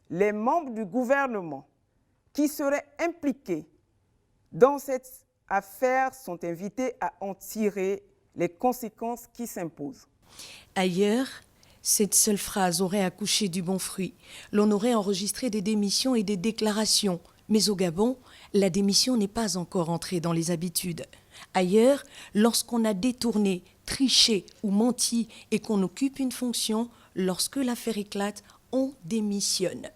les membres du gouvernement qui seraient impliqués dans cette affaire sont invités à en tirer les conséquences qui s'imposent. Ailleurs, cette seule phrase aurait accouché du bon fruit. L'on aurait enregistré des démissions et des déclarations. Mais au Gabon, la démission n'est pas encore entrée dans les habitudes. Ailleurs, lorsqu'on a détourné, triché ou menti et qu'on occupe une fonction, lorsque l'affaire éclate, on démissionne.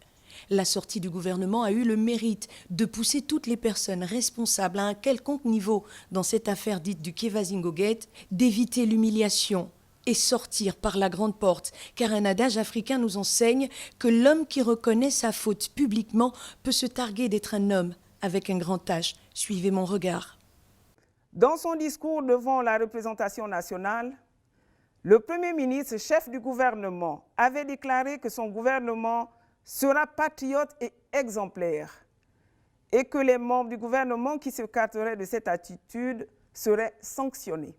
La sortie du gouvernement a eu le mérite de pousser toutes les personnes responsables à un quelconque niveau dans cette affaire dite du Kevazingo Gate, d'éviter l'humiliation et sortir par la grande porte, car un adage africain nous enseigne que l'homme qui reconnaît sa faute publiquement peut se targuer d'être un homme avec un grand H. Suivez mon regard. Dans son discours devant la représentation nationale, le Premier ministre, chef du gouvernement, avait déclaré que son gouvernement sera patriote et exemplaire et que les membres du gouvernement qui se écarteraient de cette attitude seraient sanctionnés.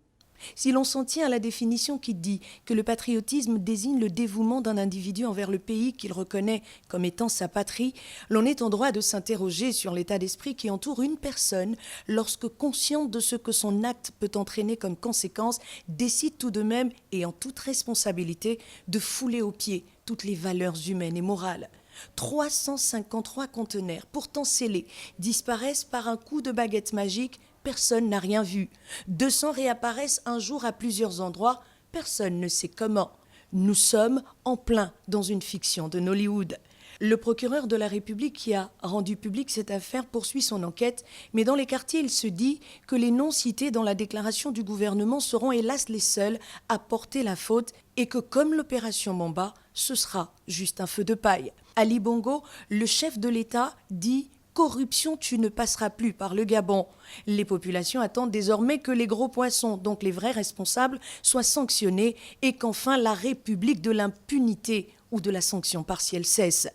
Si l'on s'en tient à la définition qui dit que le patriotisme désigne le dévouement d'un individu envers le pays qu'il reconnaît comme étant sa patrie, l'on est en droit de s'interroger sur l'état d'esprit qui entoure une personne lorsque, consciente de ce que son acte peut entraîner comme conséquence, décide tout de même et en toute responsabilité de fouler aux pieds toutes les valeurs humaines et morales. 353 conteneurs, pourtant scellés, disparaissent par un coup de baguette magique. Personne n'a rien vu. 200 réapparaissent un jour à plusieurs endroits. Personne ne sait comment. Nous sommes en plein dans une fiction de Nollywood. Le procureur de la République qui a rendu publique cette affaire poursuit son enquête, mais dans les quartiers, il se dit que les noms cités dans la déclaration du gouvernement seront hélas les seuls à porter la faute et que, comme l'opération Mamba, ce sera juste un feu de paille. Ali Bongo, le chef de l'État, dit « Corruption, tu ne passeras plus par le Gabon ». Les populations attendent désormais que les gros poissons, donc les vrais responsables, soient sanctionnés et qu'enfin la République de l'impunité ou de la sanction partielle cesse.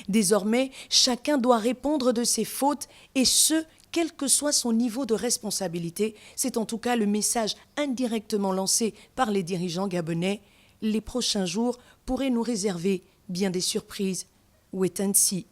Désormais, chacun doit répondre de ses fautes et ce, quel que soit son niveau de responsabilité. C'est en tout cas le message indirectement lancé par les dirigeants gabonais. Les prochains jours pourraient nous réserver bien des surprises. Wait and see.